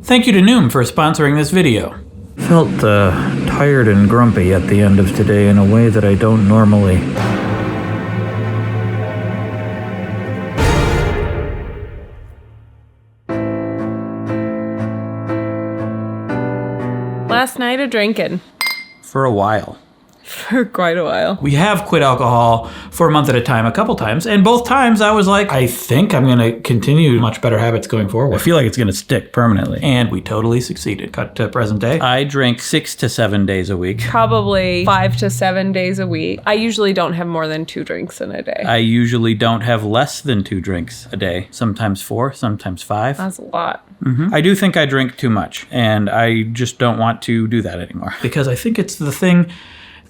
Thank you to Noom for sponsoring this video. Felt tired and grumpy at the end of today in a way that I don't normally. Last night of drinking. For a while. For quite a while. We have quit alcohol for a month at a time, a couple times, and both times I was like, I think I'm going to continue much better habits going forward. I feel like it's going to stick permanently. And we totally succeeded. Cut to present day. I drink 6 to 7 days a week. Probably 5 to 7 days a week. I usually don't have more than 2 drinks in a day. I usually don't have less than 2 drinks a day. Sometimes 4, sometimes 5. That's a lot. I do think I drink too much, and I just don't want to do that anymore. Because I think it's the thing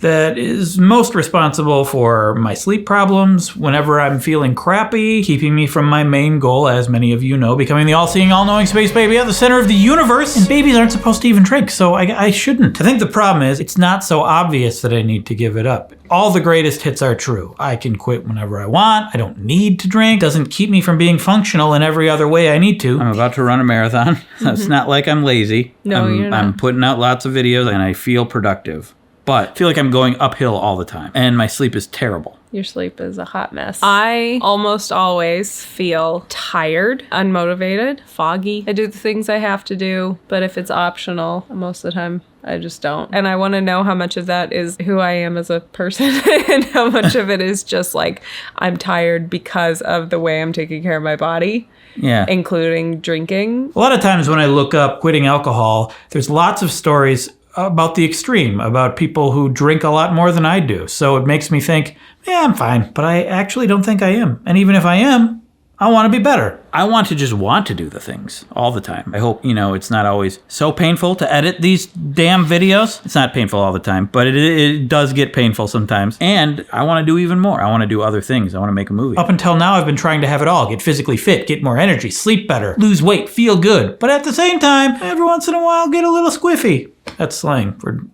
that is most responsible for my sleep problems whenever I'm feeling crappy, keeping me from my main goal, as many of you know, becoming the all-seeing, all-knowing space baby at the center of the universe. And babies aren't supposed to even drink, so I shouldn't. I think the problem is it's not so obvious that I need to give it up. All the greatest hits are true. I can quit whenever I want. I don't need to drink. Doesn't keep me from being functional in every other way I need to. I'm about to run a marathon. So it's not like I'm lazy. No, you're not. I'm putting out lots of videos and I feel productive. But I feel like I'm going uphill all the time. And my sleep is terrible. Your sleep is a hot mess. I almost always feel tired, unmotivated, foggy. I do the things I have to do, but if it's optional, most of the time I just don't. And I want to know how much of that is who I am as a person and how much of it is just like I'm tired because of the way I'm taking care of my body. Yeah. Including drinking. A lot of times when I look up quitting alcohol, there's lots of stories about the extreme, about people who drink a lot more than I do. So it makes me think, yeah, I'm fine. But I actually don't think I am. And even if I am, I want to be better. I want to do the things all the time. I hope, it's not always so painful to edit these damn videos. It's not painful all the time, but it does get painful sometimes. And I want to do even more. I want to do other things. I want to make a movie. Up until now, I've been trying to have it all. Get physically fit, get more energy, sleep better, lose weight, feel good. But at the same time, every once in a while, get a little squiffy. That's slang for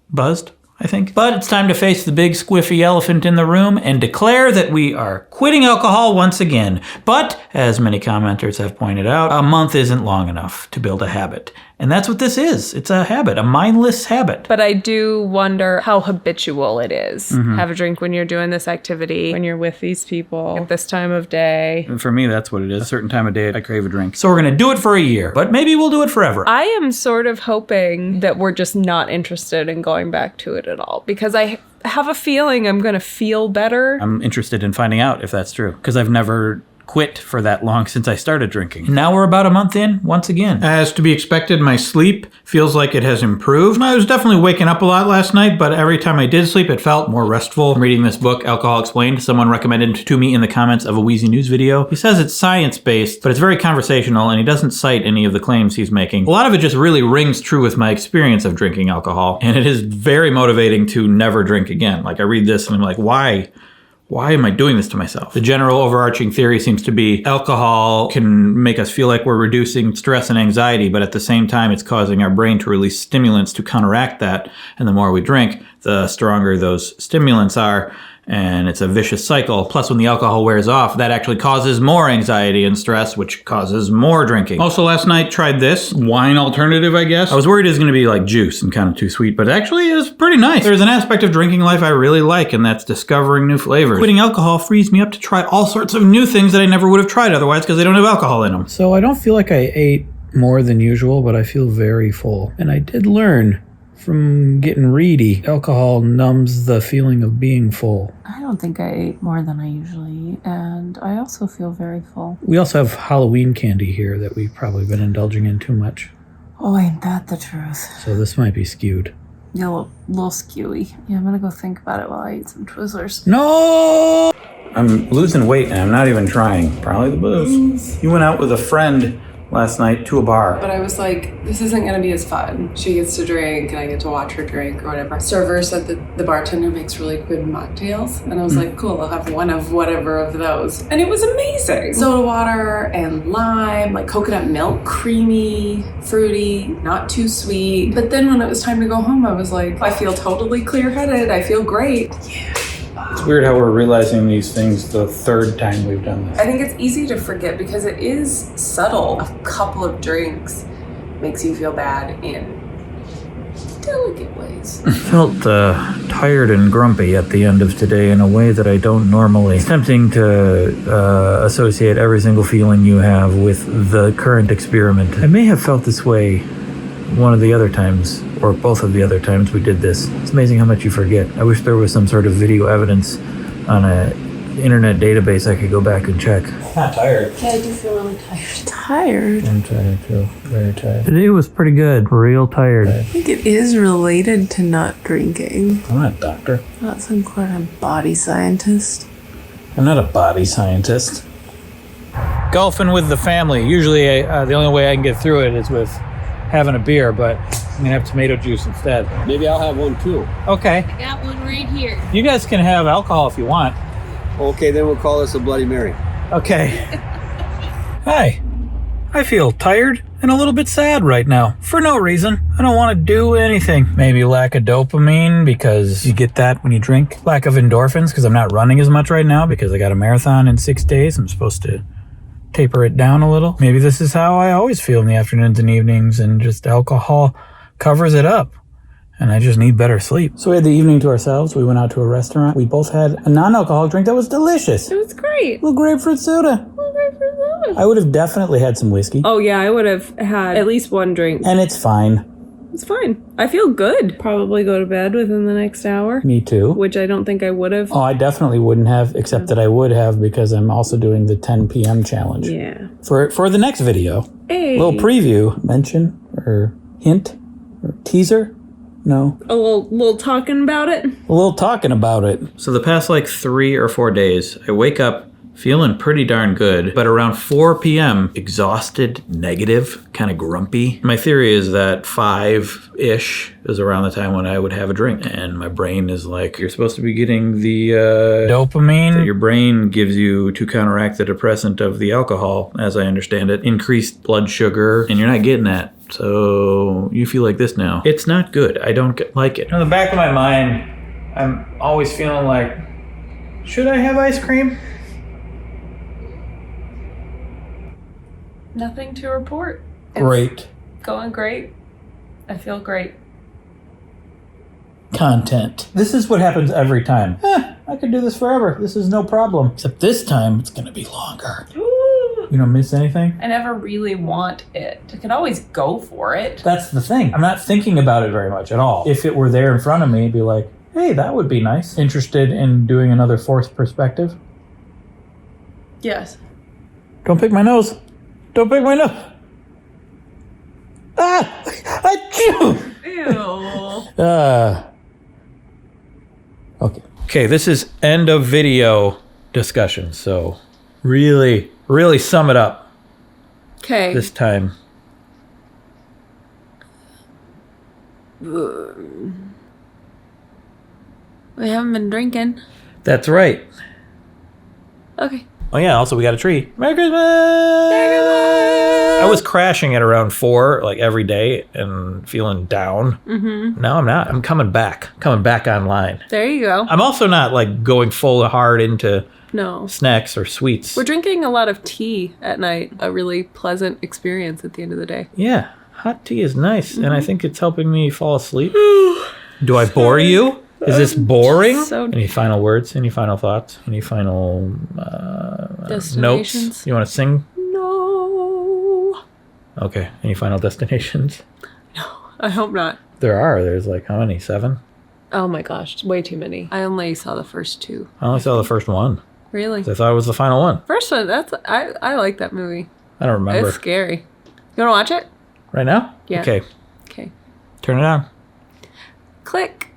buzzed, I think. But it's time to face the big squiffy elephant in the room and declare that we are quitting alcohol once again. But, as many commenters have pointed out, a month isn't long enough to build a habit. And that's what this is. It's a habit, a mindless habit. But I do wonder how habitual it is. Have a drink when you're doing this activity, when you're with these people, at this time of day. And for me, that's what it is. A certain time of day, I crave a drink. So we're going to do it for a year, but maybe we'll do it forever. I am sort of hoping that we're just not interested in going back to it at all, because I have a feeling I'm going to feel better. I'm interested in finding out if that's true, because I've never quit for that long since I started drinking. And now we're about a month in, once again. As to be expected, my sleep feels like it has improved. I was definitely waking up a lot last night, but every time I did sleep, it felt more restful. I'm reading this book, Alcohol Explained. Someone recommended to me in the comments of a Wheezy News video. He says it's science-based, but it's very conversational, and he doesn't cite any of the claims he's making. A lot of it just really rings true with my experience of drinking alcohol, and it is very motivating to never drink again. Like, I read this and I'm like, why? Why am I doing this to myself? The general overarching theory seems to be alcohol can make us feel like we're reducing stress and anxiety, but at the same time, it's causing our brain to release stimulants to counteract that. And the more we drink, the stronger those stimulants are. And it's a vicious cycle. Plus, when the alcohol wears off, that actually causes more anxiety and stress, which causes more drinking. Also, last night, tried this wine alternative, I guess. I was worried it was going to be like juice and kind of too sweet, but actually it was pretty nice. There's an aspect of drinking life I really like, and that's discovering new flavors. Quitting alcohol frees me up to try all sorts of new things that I never would have tried otherwise because they don't have alcohol in them. So I don't feel like I ate more than usual, but I feel very full. And I did learn from getting reedy, alcohol numbs the feeling of being full. I don't think I ate more than I usually eat, and I also feel very full. We also have Halloween candy here that we've probably been indulging in too much. Oh, ain't that the truth? So this might be skewed. Yeah, a little skewy. Yeah, I'm gonna go think about it while I eat some Twizzlers. No! I'm losing weight and I'm not even trying. Probably the booze. You went out with a friend last night to a bar. But I was like, this isn't gonna be as fun. She gets to drink and I get to watch her drink or whatever. Server said that the bartender makes really good mocktails. And I was like, cool, I'll have one of whatever of those. And it was amazing. Soda water and lime, like coconut milk, creamy, fruity, not too sweet. But then when it was time to go home, I was like, I feel totally clear-headed. I feel great. Yeah. It's weird how we're realizing these things the third time we've done this. I think it's easy to forget because it is subtle. A couple of drinks makes you feel bad in delicate ways. I felt tired and grumpy at the end of today in a way that I don't normally. It's tempting to associate every single feeling you have with the current experiment. I may have felt this way one of the other times, or both of the other times we did this. It's amazing how much you forget. I wish there was some sort of video evidence on a internet database I could go back and check. I'm not tired. Yeah, I do feel really tired. Tired? I'm tired too. Very tired. Today was pretty good. Real tired. I think it is related to not drinking. I'm not a doctor. Not some kind of body scientist. I'm not a body scientist. Golfing with the family. Usually the only way I can get through it is with having a beer, but I'm gonna have tomato juice instead. Maybe I'll have one too. Okay. I got one right here. You guys can have alcohol if you want. Okay, then we'll call this a Bloody Mary. Okay. Hi. I feel tired and a little bit sad right now. For no reason. I don't want to do anything. Maybe lack of dopamine because you get that when you drink. Lack of endorphins because I'm not running as much right now because I got a marathon in 6 days. I'm supposed to taper it down a little. Maybe this is how I always feel in the afternoons and evenings and just alcohol covers it up. And I just need better sleep. So we had the evening to ourselves. We went out to a restaurant. We both had a non-alcoholic drink that was delicious. It was great. Little grapefruit soda. I would have definitely had some whiskey. Oh yeah, I would have had at least one drink. And it's fine. It's fine. I feel good. Probably go to bed within the next hour. Me too. Which I don't think I would have. Oh, I definitely wouldn't have, except that I would have because I'm also doing the 10 p.m. challenge. Yeah. For the next video. Hey. Little preview. Mention or hint or teaser. No. A little talking about it? A little talking about it. So the past 3 or 4 days, I wake up feeling pretty darn good, but around 4 p.m., exhausted, negative, kind of grumpy. My theory is that 5-ish is around the time when I would have a drink. And my brain is like, you're supposed to be getting the dopamine that your brain gives you to counteract the depressant of the alcohol, as I understand it. Increased blood sugar, and you're not getting that. So you feel like this now. It's not good. I don't like it. In the back of my mind, I'm always feeling like, should I have ice cream? Nothing to report. Great. Going great. I feel great. Content. This is what happens every time. I could do this forever. This is no problem. Except this time, it's going to be longer. Ooh. You don't miss anything? I never really want it. I could always go for it. That's the thing. I'm not thinking about it very much at all. If it were there in front of me, it'd be like, hey, that would be nice. Interested in doing another fourth perspective? Yes. Don't pick my nose. Don't pick my nose. Ah! Achoo! Ew. Okay. Okay, this is end of video discussion. So really sum it up Okay. this time. We haven't been drinking. That's right. Okay. Oh yeah, also we got a tree. Merry Christmas! Merry Christmas! I was crashing at around 4 every day and feeling down. Mm-hmm. Now I'm not. I'm coming back online. There you go. I'm also not going full hard into snacks or sweets. We're drinking a lot of tea at night. A really pleasant experience at the end of the day. Yeah, hot tea is nice, and I think it's helping me fall asleep. Do I bore you? Is this boring? Any final words? Any final thoughts? Any final notes? You want to sing? No. Okay. Any final destinations? No, I hope not. There's how many? 7? Oh my gosh, way too many. I only saw the first 2. I only saw the first one. Really? I thought it was the final one. First one, I like that movie. I don't remember. It's scary. You want to watch it? Right now? Yeah. Okay. Turn it on. Click.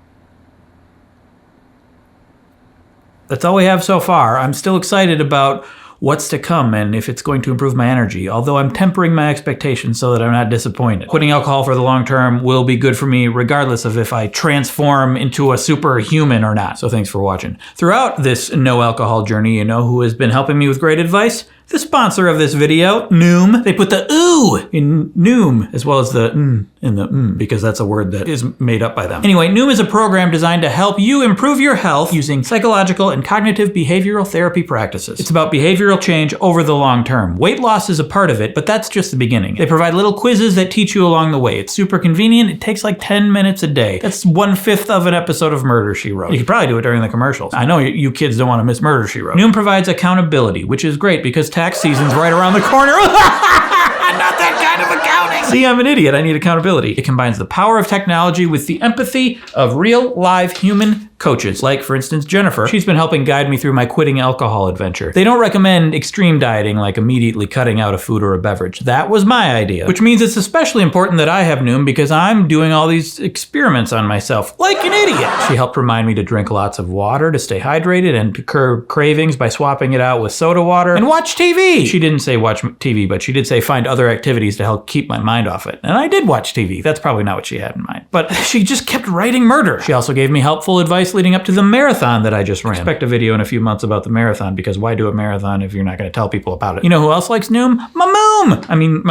That's all we have so far. I'm still excited about what's to come and if it's going to improve my energy, although I'm tempering my expectations so that I'm not disappointed. Quitting alcohol for the long term will be good for me regardless of if I transform into a superhuman or not. So thanks for watching. Throughout this no alcohol journey, you know who has been helping me with great advice? The sponsor of this video, Noom. They put the ooh in Noom as well as the in in the because that's a word that is made up by them. Anyway, Noom is a program designed to help you improve your health using psychological and cognitive behavioral therapy practices. It's about behavioral change over the long term. Weight loss is a part of it, but that's just the beginning. They provide little quizzes that teach you along the way. It's super convenient. It takes like 10 minutes a day. That's 1/5 of an episode of Murder, She Wrote. You could probably do it during the commercials. I know you kids don't want to miss Murder, She Wrote. Noom provides accountability, which is great because tax season's right around the corner. Not that kind of accounting. See, I'm an idiot. I need accountability. It combines the power of technology with the empathy of real, live human coaches. Like, for instance, Jennifer. She's been helping guide me through my quitting alcohol adventure. They don't recommend extreme dieting, like immediately cutting out a food or a beverage. That was my idea. Which means it's especially important that I have Noom because I'm doing all these experiments on myself, like an idiot. She helped remind me to drink lots of water to stay hydrated and to curb cravings by swapping it out with soda water and watch TV. She didn't say watch TV, but she did say find other activities to help keep my mind off it. And I did watch TV. That's probably not what she had in mind. But she just kept writing murder. She also gave me helpful advice leading up to the marathon that I just ran. Expect a video in a few months about the marathon because why do a marathon if you're not going to tell people about it? You know who else likes Noom? My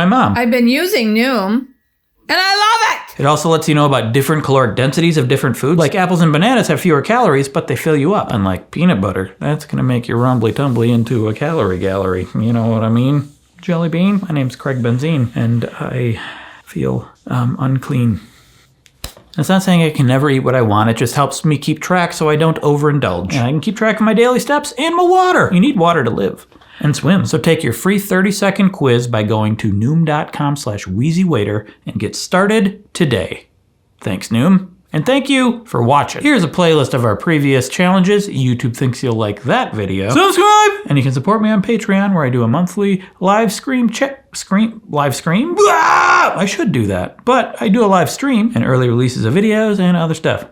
mom. I've been using Noom and I love it. It also lets you know about different caloric densities of different foods. Like apples and bananas have fewer calories, but they fill you up. Unlike peanut butter, that's going to make your rumbly-tumbly into a calorie gallery. You know what I mean? Jelly bean? My name's Craig Benzine, and I feel unclean. That's not saying I can never eat what I want. It just helps me keep track so I don't overindulge. And I can keep track of my daily steps and my water. You need water to live and swim. So take your free 30-second quiz by going to Noom.com/WheezyWaiter and get started today. Thanks, Noom. And thank you for watching. Here's a playlist of our previous challenges. YouTube thinks you'll like that video. Subscribe! And you can support me on Patreon where I do a monthly live stream live stream? Ah! I should do that. But I do a live stream and early releases of videos and other stuff.